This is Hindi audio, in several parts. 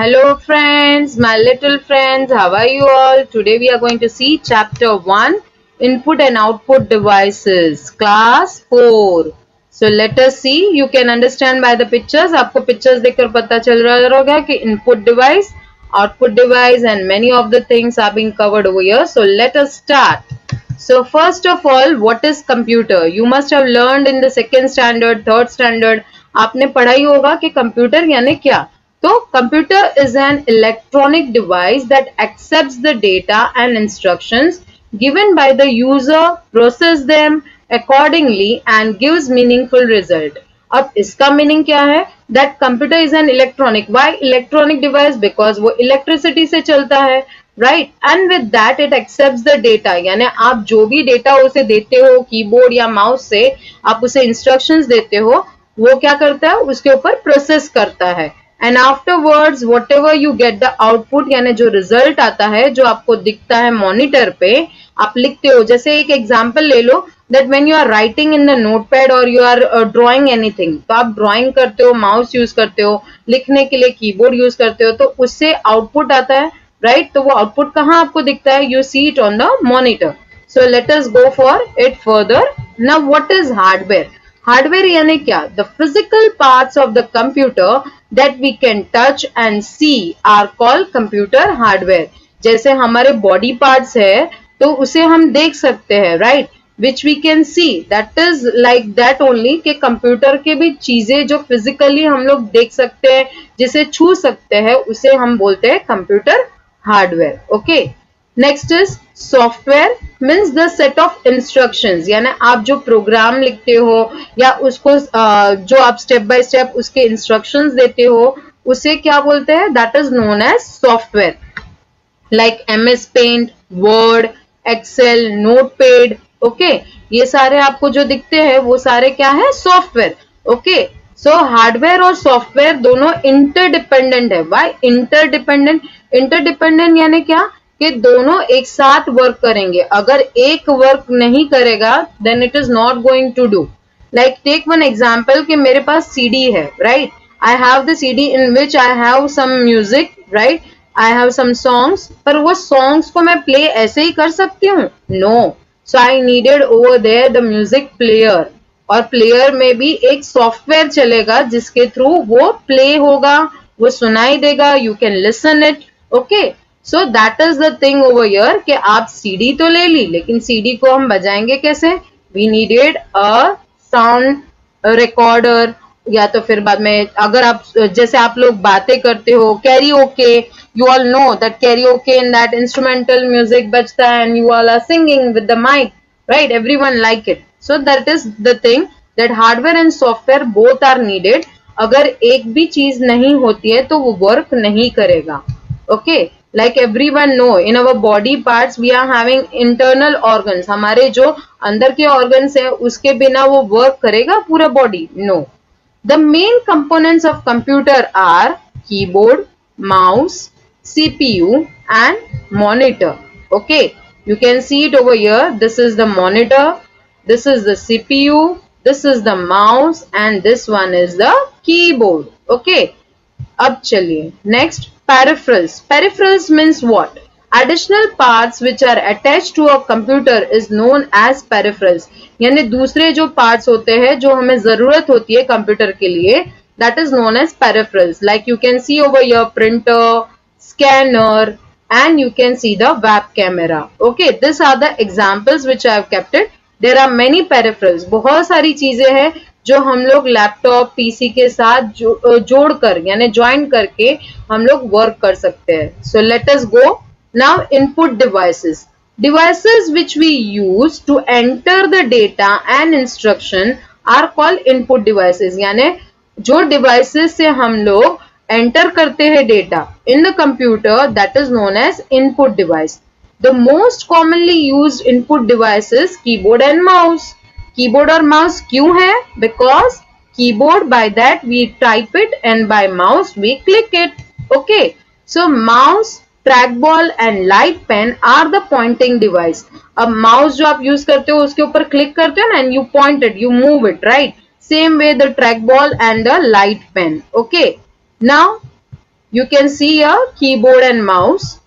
Hello friends, my little friends, how are you all? Today we are going to see chapter 1, Input and Output Devices, class 4. So let us see, you can understand by the pictures. आपको pictures देखकर पता चल रहा होगा कि input device, output device and many of the things are being covered over here. So let us start. So first of all, what is computer? You must have learned in the second standard, third standard. आपने पढ़ा ही होगा कि computer यानी क्या? So computer is an electronic device that accepts the data and instructions given by the user, process them accordingly and gives meaningful result. अब इसका मीनिंग क्या है? That computer is an electronic. Why electronic device? Because वो electricity से चलता है, right? And with that it accepts the data. यानी आप जो भी डेटा उसे देते हो कीबोर्ड या माउस से, आप उसे इंस्ट्रक्शंस देते हो, वो क्या करता है? उसके ऊपर प्रोसेस करता है. And afterwards whatever you get the output यानी जो रिजल्ट आता है, जो आपको दिखता है मॉनिटर पे, आप लिखते हो. जैसे एक एग्जांपल ले लो, that when you are writing in the notepad or you are drawing anything, तो आप ड्राइंग करते हो, माउस यूज करते हो, लिखने के लिए कीबोर्ड यूज करते हो, तो उससे आउटपुट आता है, राइट? तो वो आउटपुट कहाँ आपको दिखता है? You see it on the monitor. So let us go for it further. Now what is hardware? Hardware यानी क्या? The physical parts of the computer that we can touch and see are called computer hardware. जैसे हमारे बॉडी पार्ट्स है तो उसे हम देख सकते हैं, right? which we can see, that is like that only कि कंप्यूटर के भी चीजें जो फिजिकली हम लोग देख सकते हैं, जिसे छू सकते हैं, उसे हम बोलते हैं computer hardware. Okay, next is software. Means the set of instructions, यानी आप जो प्रोग्राम लिखते हो या उसको जो आप स्टेप बाय स्टेप उसके इंस्ट्रक्शंस देते हो, उसे क्या बोलते हैं? That is known as software. Like MS paint, word, excel, notepad. Okay, ये सारे आपको जो दिखते हैं वो सारे क्या है? सॉफ्टवेयर. ओके, सो हार्डवेयर और सॉफ्टवेयर दोनों इंटरडिपेंडेंट है. Why interdependent? इंटरडिपेंडेंट यानी क्या? कि दोनों एक साथ वर्क करेंगे. अगर एक वर्क नहीं करेगा then it is not going to do. Like take one example कि मेरे पास CD है, right? I have the CD in which I have some music, right? I have some songs. पर वो सॉन्ग्स को मैं प्ले ऐसे ही कर सकती हूँ? No. So I needed over there the music player. और प्लेयर में भी एक सॉफ्टवेयर चलेगा जिसके थ्रू वो प्ले होगा, वो सुनाई देगा, you can listen it. Okay, so that is the thing over here कि आप CD तो ले ली, लेकिन CD को हम बजाएंगे कैसे? We needed a sound recorder, या तो फिर बाद में अगर आप जैसे आप लोग बातें करते हो, karaoke, you all know that karaoke in that instrumental music bajta and you all are singing with the mic, right? Everyone like it. So that is the thing that hardware and software both are needed. अगर एक भी चीज नहीं होती है तो वो वर्क नहीं करेगा. Okay, like everyone know in our body parts we are having internal organs. हमारे जो अंदर के organs है उसके बिना वो वर्क करेगा पूरा body? No. The main components of computer are keyboard, mouse, CPU and monitor. Okay, you can see it over here. This is the monitor, this is the CPU, this is the mouse and this one is the keyboard. Okay, अब चलिए next, peripherals. Peripherals means what? Additional parts which are attached to a computer is known as peripherals. यानी दूसरे जो parts होते हैं जो हमें जरूरत होती है कंप्यूटर के लिए, that is known as peripherals. Like you can see over here printer, scanner and you can see the web camera. Okay, these are the examples which I have kept it. There are many peripherals. बहुत सारी चीजें हैं जो हम लोग लैपटॉप PC के साथ जोड़कर यानी ज्वाइन करके हम लोग वर्क कर सकते हैं. So let us go now. Input devices. Devices which we use to enter the data and instruction are called input devices. यानी जो devices से हम लोग एंटर करते हैं data in the computer, that is known as input device. The most commonly used input devices keyboard and mouse. Keyboard और माउस क्यों है? Because keyboard by that we type it and by mouse we click it. Okay, so mouse, track ball and light pen are the pointing device. अब माउस जो आप यूज करते हो उसके ऊपर क्लिक करते हो and you point it, you move it, right? Same way the track ball and the light pen. Okay, now You can see a keyboard and mouse.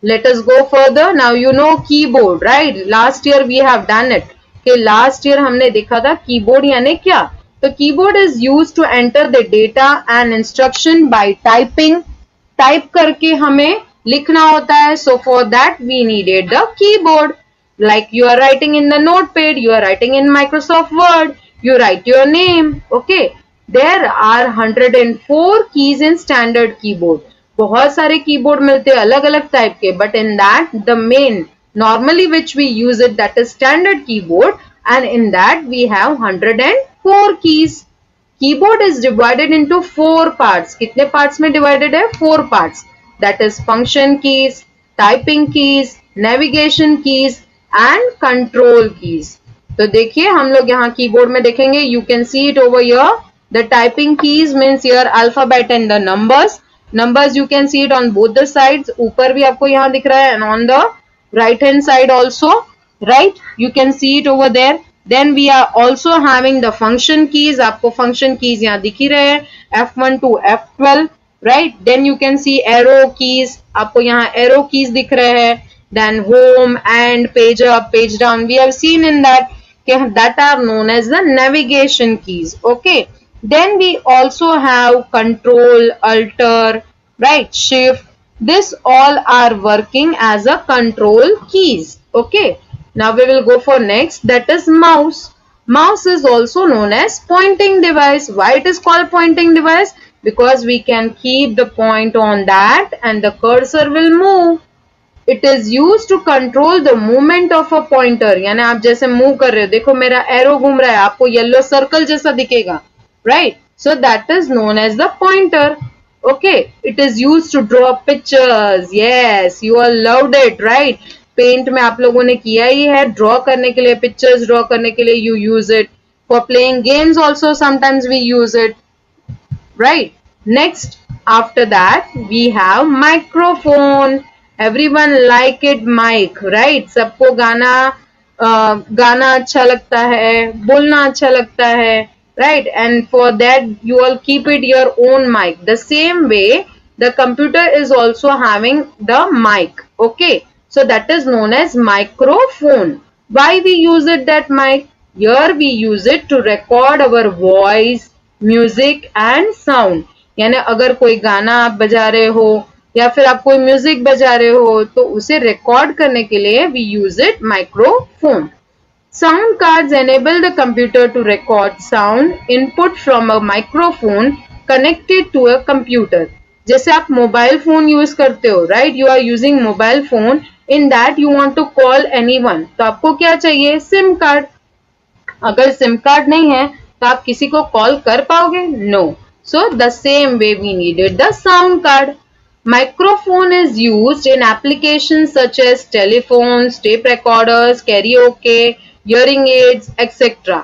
Let us go further. Now you know keyboard, right? Last year we have done it. Okay, last year हमने देखा था keyboard यानी क्या? तो keyboard is used to enter the data and instruction by typing. Type करके हमें लिखना होता है. So for that we needed the keyboard. Like you are writing in the notepad, you are writing in Microsoft Word, you write your name. Okay. There are 104 keys in standard keyboard. बहुत सारे कीबोर्ड मिलते हैं अलग अलग टाइप के, but in that the main normally which we use it, that is standard keyboard, and in that we have 104 keys. Keyboard is divided into 4 parts. कितने parts में divided है? 4 parts. That is function keys, typing keys, navigation keys and control keys. तो देखिए हम लोग यहाँ कीबोर्ड में देखेंगे. You can see it over here. The typing keys means your alphabet and the numbers. Numbers you can see it on both the sides. ऊपर भी आपको यहाँ दिख रहा है and on the right hand side also, right? You can see it over there. Then we are also having the function keys. आपको function keys यहाँ दिख ही रहे हैं. F1 to F12, right? Then you can see arrow keys. आपको यहाँ arrow keys दिख रहे हैं. Then home and page up, page down. We have seen in that that are known as the navigation keys. Okay. Then we also have control, alter, right, shift. This all are working as a control keys. Okay. Now we will go for next, that is mouse. Mouse is also known as pointing device. Why it is called pointing device? Because we can keep the point on that and the cursor will move. It is used to control the movement of a pointer. यानी आप जैसे मूव कर रहे हो, देखो मेरा एरो घूम रहा है, आपको येलो सर्कल जैसा दिखेगा, right? So that is known as the pointer. Okay, it is used to draw pictures. Yes, you all loved it, right? Paint में आप लोगों ने किया ही है, ड्रॉ करने के लिए, पिक्चर्स ड्रॉ करने के लिए you use it. For playing games also sometimes we use it, right? Next, after that we have microphone. Everyone like it mic, right? सबको गाना अच्छा लगता है, बोलना अच्छा लगता है, right? And for that you all keep it your own mic. The same way the computer is also having the mic. Okay, so that is known as microphone. Why we use it, that mic? Here we use it to record our voice, music and sound. यानी अगर कोई गाना आप बजा रहे हो या फिर आप कोई म्यूजिक बजा रहे हो तो उसे रिकॉर्ड करने के लिए we use it microphone. Sound cards enable the computer to record sound input from a microphone connected to a computer. जैसे आप मोबाइल फोन यूज करते हो, right? You are using mobile phone, in that you want to call anyone, तो आपको क्या चाहिए? Sim card. अगर सिम कार्ड नहीं है तो आप किसी को कॉल कर पाओगे? No. So the same way we needed the sound card. Microphone is used in applications such as telephones, tape recorders, karaoke, hearing aids, etc.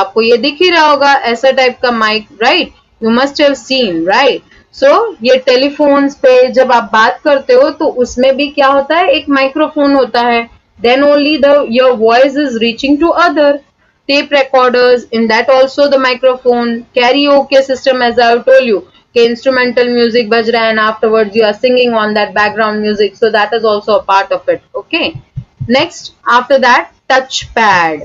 आपको ये दिख ही रहा होगा ऐसा टाइप का mike, right? You must have seen, right? So ये टेलीफोन्स पे जब आप बात करते हो तो उसमें भी क्या होता है? एक माइक्रोफोन होता है. Then only your voice is reaching to other. Tape recorders, in that also the microphone. Karaoke system, as I have told you, instrumental music baj raha hai and afterwards you are singing on that background music, so that is also a part of it. Okay, next after that touchpad.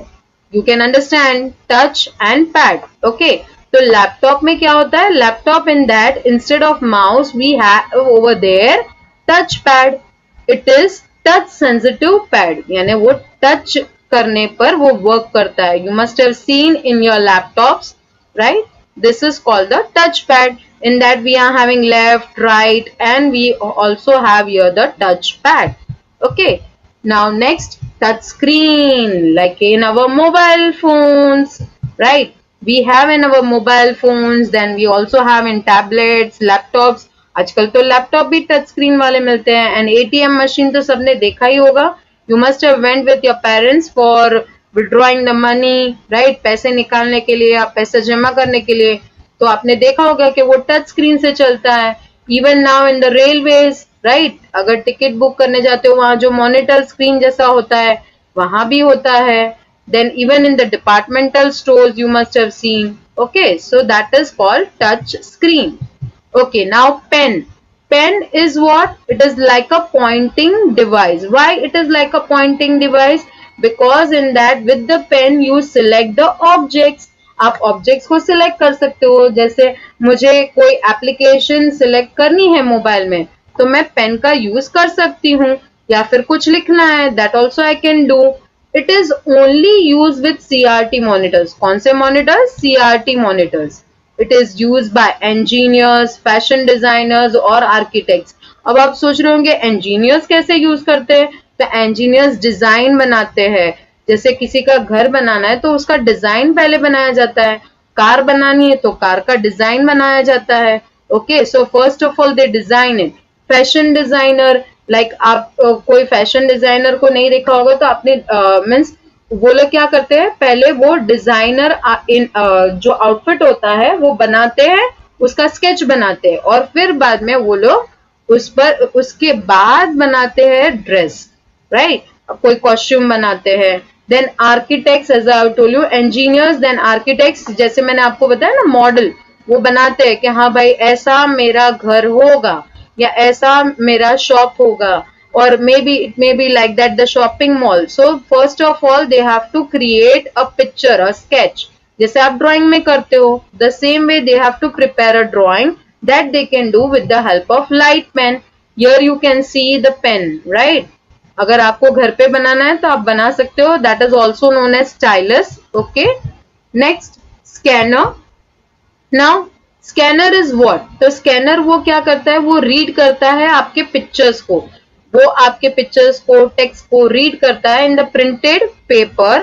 You can understand touch and pad. Okay, so laptop में क्या होता है? Laptop, in that instead of mouse we have over there touchpad. It is touch sensitive pad, यानी वो touch करने पर वो work करता है. You must have seen in your laptops, right? This is called the touchpad. In that we are having left, right, and we also have here the touchpad. Okay, now next, touch screen, like in our mobile phones, right? We have in our mobile phones, then we also have in tablets, laptops. आजकल तो लैपटॉप भी टच स्क्रीन वाले मिलते हैं. एंड एटीएम मशीन तो सबने देखा ही होगा. You must have went with your parents for withdrawing the money, right? पैसे निकालने के लिए, आप पैसे जमा करने के लिए, तो आपने देखा होगा कि वो टच स्क्रीन से चलता है. Even now in the railways, right? अगर टिकट बुक करने जाते हो वहां जो मॉनिटर स्क्रीन जैसा होता है वहां भी होता है. Then even in the departmental stores you must have seen. Okay, so that is called touch screen. Okay, now pen. pen is what? It is like a pointing device. Why it is like a pointing device? Because in that with the pen you select the objects. आप ऑब्जेक्ट्स को सिलेक्ट कर सकते हो. जैसे मुझे कोई एप्लीकेशन सिलेक्ट करनी है मोबाइल में, तो मैं पेन का यूज कर सकती हूँ. या फिर कुछ लिखना है, that also I can do. It is only use with CRT monitors. कौन से monitors? CRT monitors. It is use by engineers, fashion designers और आर्किटेक्ट्स. अब आप सोच रहे होंगे इंजीनियर्स कैसे यूज करते हैं? तो इंजीनियर्स डिजाइन बनाते हैं. जैसे किसी का घर बनाना है तो उसका डिजाइन पहले बनाया जाता है. कार बनानी है तो कार का डिजाइन बनाया जाता है. Okay, so first of all they design it. Fashion designer, like आप कोई फैशन डिजाइनर को नहीं देखा होगा तो आपने मीन्स वो लोग क्या करते हैं, पहले वो डिजाइनर जो आउटफिट होता है वो बनाते हैं, उसका स्केच बनाते हैं और फिर बाद में वो लोग उस पर उसके बाद बनाते हैं ड्रेस, राइट. कोई कॉस्ट्यूम बनाते हैं. Then architects, as I told you, engineers, then architects, जैसे मैंने आपको बताया ना मॉडल, वो बनाते हैं कि हाँ भाई ऐसा मेरा घर होगा या ऐसा मेरा शॉप होगा. Or maybe it may be like that the shopping mall. So first of all they have to create a picture, a sketch. जैसे आप drawing में करते हो, the same way they have to prepare a drawing that they can do with the help of light pen. Here you can see the pen, right? अगर आपको घर पे बनाना है तो आप बना सकते हो. That is also known as stylus. Okay. Next, scanner. Now scanner is what? तो scanner वो क्या करता है? वो read करता है आपके pictures को. वो आपके पिक्चर्स को, टेक्स्ट को रीड करता है in the printed paper,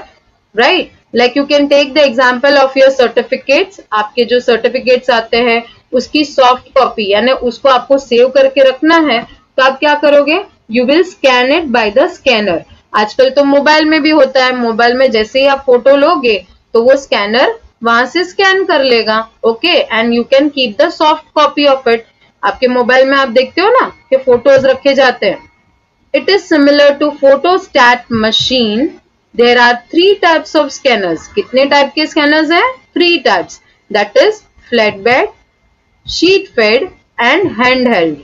right. Like you can take the example of your certificates. आपके जो सर्टिफिकेट्स आते हैं उसकी सॉफ्ट कॉपी, यानी उसको आपको सेव करके रखना है, तो आप क्या करोगे? You will scan it by the scanner. आजकल तो मोबाइल में भी होता है. मोबाइल में जैसे ही आप फोटो लोगे तो वो स्कैनर वहां से स्कैन कर लेगा. Okay, and you can keep the soft copy of it. आपके मोबाइल में आप देखते हो ना कि फोटोज रखे जाते हैं. It is similar to photostat machine. There are 3 types of scanners. कितने टाइप के स्कैनर्स हैं? 3 types. That is flatbed, sheet fed and handheld.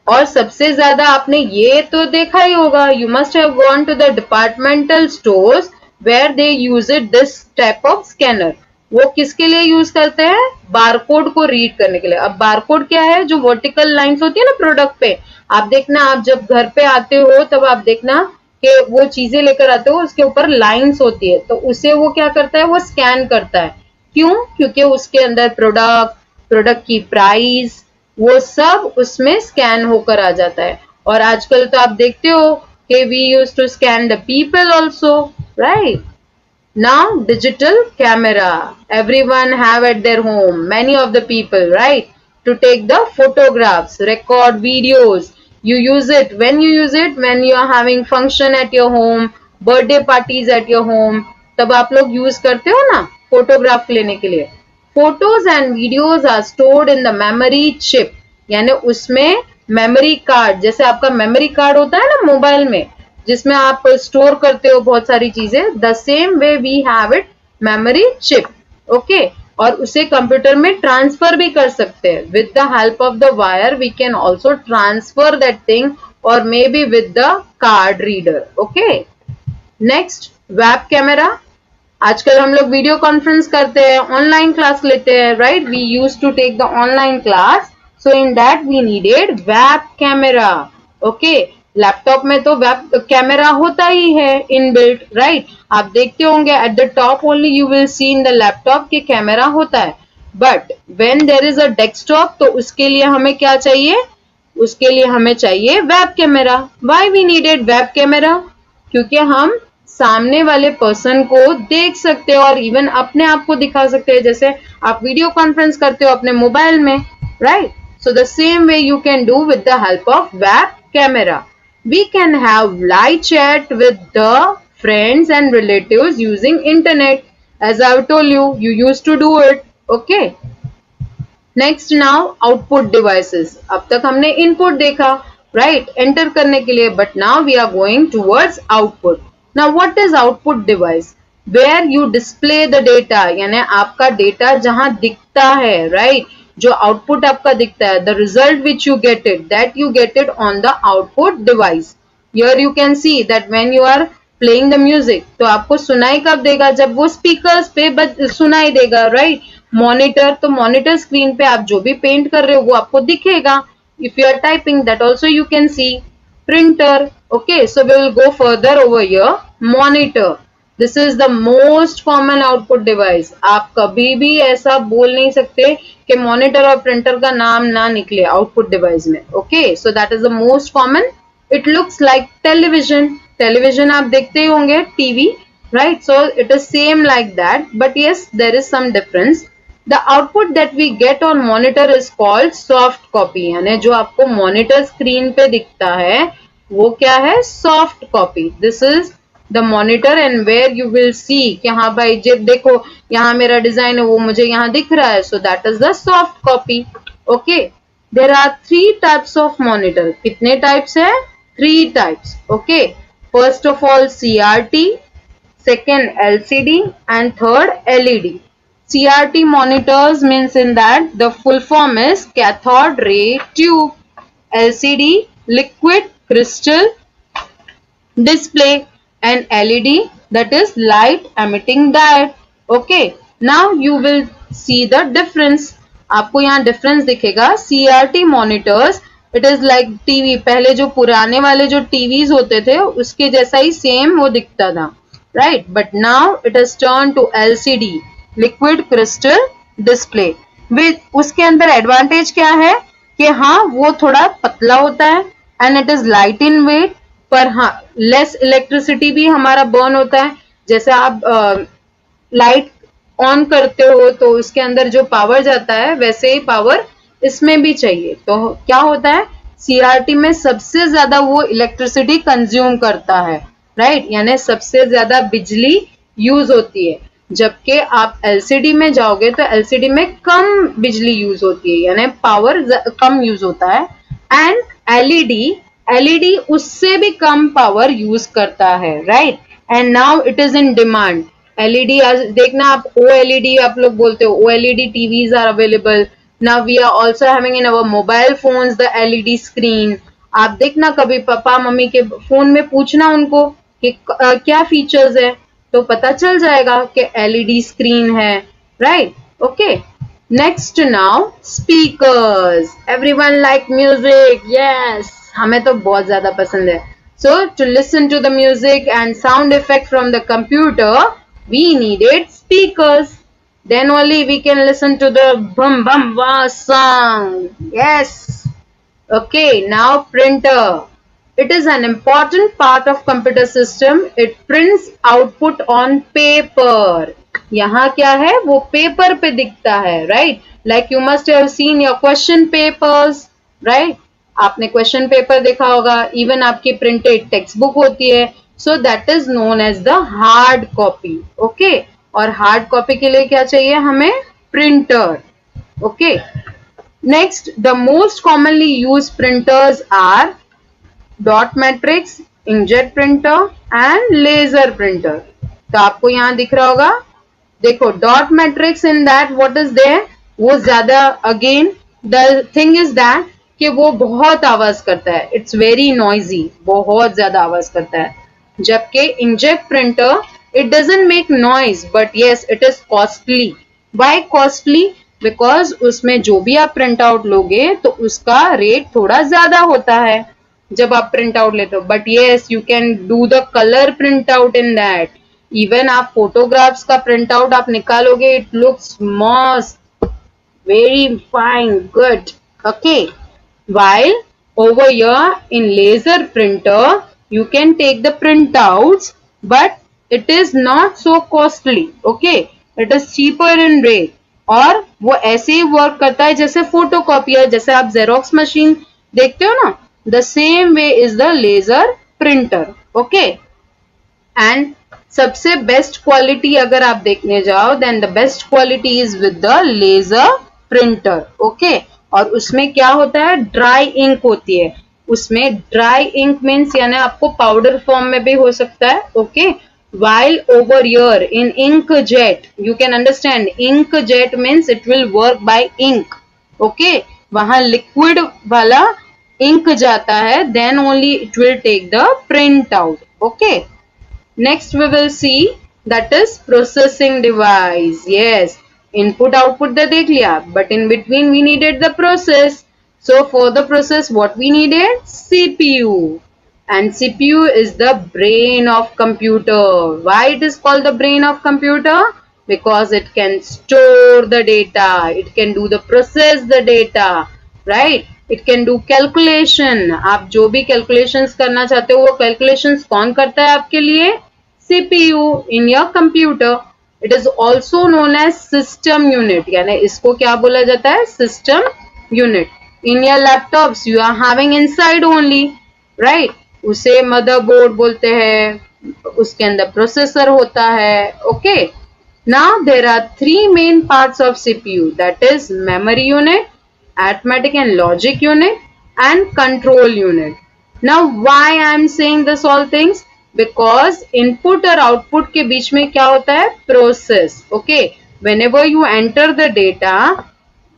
और सबसे ज्यादा आपने ये तो देखा ही होगा. You must have gone to the departmental stores where they use it this type of scanner. वो किसके लिए यूज करते हैं? बारकोड को रीड करने के लिए. अब बारकोड क्या है? जो वर्टिकल लाइंस होती है ना प्रोडक्ट पे, आप देखना, आप जब घर पे आते हो तब आप देखना कि वो चीजें लेकर आते हो, उसके ऊपर लाइंस होती है, तो उसे वो क्या करता है? वो स्कैन करता है. क्यों? क्योंकि उसके अंदर प्रोडक्ट की प्राइस, वो सब उसमें स्कैन होकर आ जाता है. और आजकल तो आप देखते हो कि we use to scan the people also, right. Now digital camera, everyone have at their home, many of the people, right, to take the photographs, record videos. You use it. When you use it, when you are having function at your home, birthday parties at your home, तब आप लोग यूज करते हो ना फोटोग्राफ लेने के लिए. Photos and videos are stored in the memory chip, यानी उसमें मेमोरी कार्ड, जैसे आपका मेमोरी कार्ड होता है ना मोबाइल में, जिसमें आप स्टोर करते हो बहुत सारी चीजें, the same way we have it memory chip. Okay, और उसे कंप्यूटर में ट्रांसफर भी कर सकते हैं. With the help of the wire we can also transfer that thing, और maybe with the card reader. Okay, next, web camera. आजकल हम लोग वीडियो कॉन्फ्रेंस करते हैं, ऑनलाइन क्लास लेते हैं, राइट. We use to take the online class, so in that we needed web camera. Okay, laptop में तो वेब कैमरा होता ही है इनबिल्ट, राइट. आप देखते होंगे at the top only you will see in the laptop के कैमरा होता है. But when there is a desktop, तो उसके लिए हमें क्या चाहिए? उसके लिए हमें चाहिए web camera. Why we needed web camera? क्योंकि हम सामने वाले पर्सन को देख सकते हो और इवन अपने आप को दिखा सकते हैं, जैसे आप वीडियो कॉन्फ्रेंस करते हो अपने मोबाइल में, right. So the same way you can do with the help of web camera. We can have live chat with the friends and relatives using internet. As I've told you, you used to do it. Okay. Next now output devices. अब तक हमने input देखा, right? Enter करने के लिए, but now we are going towards output. Now what is output device? Where you display the data, यानी आपका data जहां दिखता है, right? जो आउटपुट आपका दिखता है, the result which you get it, that you get it on the output device. Here you can see that when you are playing the music, तो आपको सुनाई कब देगा, जब वो स्पीकर्स पे सुनाई देगा, राइट. मॉनिटर, तो मॉनिटर स्क्रीन पे आप जो भी पेंट कर रहे हो वो आपको दिखेगा. If you are typing, that also you can see. Printer. Okay, so we will go further over here. Monitor. This is the most common output device. आप कभी भी ऐसा बोल नहीं सकते कि मॉनिटर और प्रिंटर का नाम ना निकले आउटपुट डिवाइस में. Okay, so that is the most common. It looks like television. Television आप देखते ही होंगे, TV, right? So it is same like that, but yes, there is some difference. The output that we get on monitor is called soft copy. यानी जो आपको मॉनिटर स्क्रीन पे दिखता है वो क्या है, soft copy. This is the monitor and where you will see कि हाँ भाई जब देखो यहाँ मेरा डिजाइन है वो मुझे यहाँ दिख रहा है. So that is the soft copy. Okay, there are 3 types of monitor. कितने टाइप्स है, 3 types. Okay, first of all CRT, second LCD and third LED. CRT monitors means in that the full form is cathode ray tube. LCD, liquid crystal display, and LED, that is light emitting diode. Okay, now you will see the difference. आपको यहाँ difference दिखेगा. CRT monitors, it is like TV. पहले जो पुराने वाले जो TVs होते थे उसके जैसा ही सेम वो दिखता था, right? But now it has turned to LCD, liquid crystal display. With उसके अंदर एडवांटेज क्या है कि हाँ वो थोड़ा पतला होता है and it is light in weight, पर हाँ लेस इलेक्ट्रिसिटी भी हमारा बर्न होता है. जैसे आप लाइट ऑन करते हो तो उसके अंदर जो पावर जाता है वैसे ही पावर इसमें भी चाहिए. तो क्या होता है, CRT में सबसे ज्यादा वो इलेक्ट्रिसिटी कंज्यूम करता है, राइट. यानी सबसे ज्यादा बिजली यूज होती है. जबकि आप LCD में जाओगे तो LCD में कम बिजली यूज होती है, यानी पावर कम यूज होता है. एंड LED उससे भी कम पावर यूज करता है, right. And now it is in demand. LED देखना आप, OLED आप लोग बोलते हो, OLED TVs are available. Now we are also having in our mobile phones the LED screen. आप देखना कभी पापा मम्मी के फोन में पूछना उनको कि क्या फीचर्स है, तो पता चल जाएगा कि LED स्क्रीन है, right. Okay, next now speakers. Everyone like music, yes, हमें तो बहुत ज्यादा पसंद है. So to listen to the music and sound effect from the computer we needed speakers. Then only we can listen to the bum bum wah song. Yes. Okay, now printer. It is an important part of computer system. It prints output on paper. यहाँ क्या है, वो पेपर पे दिखता है, right? Like you must have seen your question papers, right? आपने question paper देखा होगा. Even आपकी printed textbook होती है. So that is known as the hard copy. Okay? और hard copy के लिए क्या चाहिए हमें, printer. Okay? Next, the most commonly used printers are dot matrix, inkjet printer and laser printer. तो आपको यहाँ दिख रहा होगा, देखो dot matrix in that what is there, वो ज्यादा, again the thing is that कि वो बहुत आवाज करता है, इट्स वेरी नॉइजी, बहुत ज्यादा आवाज करता है. जबकि inkjet printer it doesn't make noise but yes it is costly. Why costly? Because उसमें जो भी आप प्रिंट आउट लोगे तो उसका रेट थोड़ा ज्यादा होता है जब आप प्रिंट आउट लेते हो. But yes you can do the colour print out in that. Even आप फोटोग्राफ्स का प्रिंट आउट आप निकालोगे, इट लुक्स मस्त, very fine, good. Okay, while over here in laser printer you can take the printouts but it is not so costly. Okay, it is cheaper in rate. और वो ऐसे ही वर्क करता है जैसे फोटोकॉपियर, जैसे आप जेरोक्स मशीन देखते हो ना, the same way is the laser printer. Okay, and सबसे बेस्ट क्वालिटी अगर आप देखने जाओ then the best quality is with the laser printer. Okay, और उसमें क्या होता है, ड्राई इंक होती है उसमें. ड्राई इंक मीन्स यानी आपको पाउडर फॉर्म में भी हो सकता है. Okay, while over here in inkjet you can understand, inkjet means it will work by ink. Okay, वहां लिक्विड वाला इंक जाता है, then only it will take the print out. Okay, next we will see that is processing device. Yes, input output the देख लिया, but in between we needed the process. So for the process what we needed? CPU. And CPU is the brain of computer. Why it is called the brain of computer? Because it can store the data, it can do the process the data, right? It can do calculation. आप जो भी calculations करना चाहते हो वो calculations कौन करता है आपके लिए? CPU in your computer. It is also known as system unit. यानी इसको क्या बोला जाता है? System unit. In your laptops you are having inside only, right? उसे motherboard बोलते हैं, उसके अंदर processor होता है. Okay. Now there are three main parts of CPU, that is memory unit, arithmetic and logic unit, and control unit. Now why I am saying this all things? Because input और output के बीच में क्या होता है? Process. Okay. Whenever you enter the data,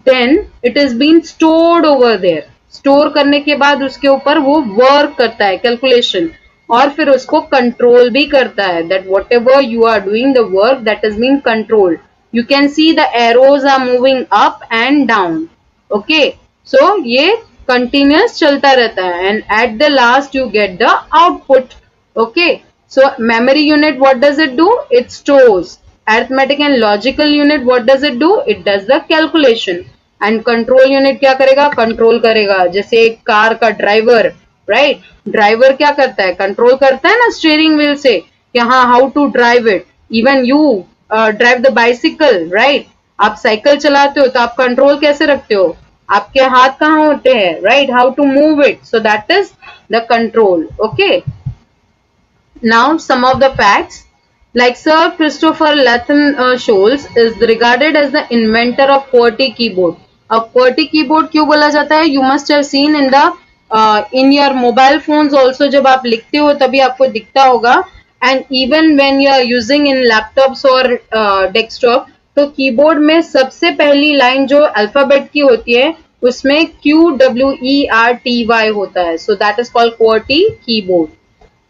then it is being stored over there. Store करने के बाद उसके ऊपर वो work करता है, calculation, और फिर उसको control भी करता है. That whatever you are doing the work, that is being controlled. You can see the arrows are moving up and down. Okay, so ये continuous चलता रहता है, and at the last you get the output. Okay, so memory unit what does it do? It stores. Arithmetic and logical unit what does it do? It does the calculation. And control unit क्या करेगा? Control करेगा. जैसे एक कार का ड्राइवर, राइट? ड्राइवर क्या करता है? कंट्रोल करता है ना स्टीयरिंग व्हील से कि हाँ how to drive it. Even you drive the bicycle, right? आप साइकिल चलाते हो तो आप कंट्रोल कैसे रखते हो? आपके हाथ कहाँ होते हैं, right? How to move it. So that is the control. Okay, now some of the facts. Like Sir Christopher Latham Scholes is regarded as the inventor of QWERTY keyboard. अब QWERTY keyboard क्यों बोला जाता है? You must have seen in the in your mobile phones also. जब आप लिखते हो तभी आपको दिखता होगा. And even when you are using in laptops or desktop, तो कीबोर्ड में सबसे पहली लाइन जो अल्फाबेट की होती है उसमें QWERTY होता है. So that is called QWERTY keyboard.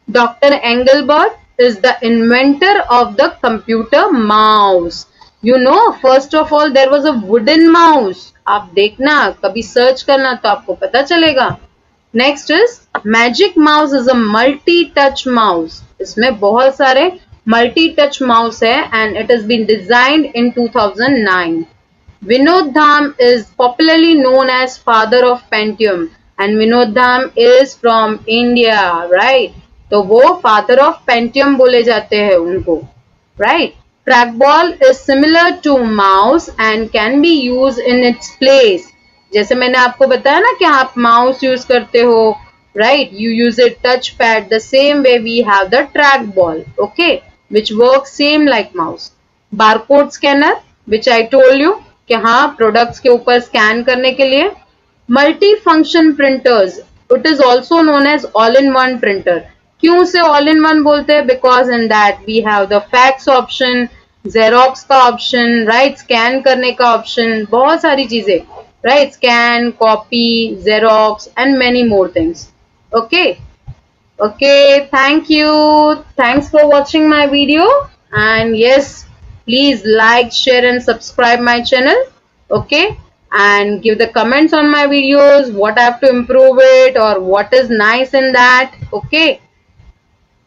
Dr. Engelbart is the inventor of the computer mouse. You know, first of all, there was a wooden mouse. आप देखना, कभी सर्च करना तो आपको पता चलेगा. Next is Magic Mouse is a multi-touch mouse. इसमें बहुत सारे multi-touch mouse है and it has been designed in 2009. Vinod Dham is popularly known as father of Pentium and Vinod Dham is from India, right? तो वो फादर ऑफ पेंटियम बोले जाते हैं उनको, right? Trackball is similar to mouse and can be use in its place. जैसे मैंने आपको बताया ना कि आप माउस यूज करते हो, right? You use it touch pad. The same way we have the trackball, okay, which work same like mouse. Barcode scanner which I told you कि हाँ प्रोडक्ट्स के ऊपर स्कैन करने के लिए. Multi function printers, it is also known as all in one printer. क्यों से ऑल इन वन बोलते हैं? Because in that we have the fax option, xerox का ऑप्शन, राइट? स्कैन करने का ऑप्शन, बहुत सारी चीजें, right? Scan, copy, xerox and many more things. Okay, okay, thank you. Thanks for watching my video and yes, please like, share and subscribe my channel. Okay, and give the comments on my videos, what I have to improve it or what is nice in that. Okay,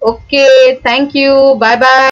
okay, thank you, bye bye.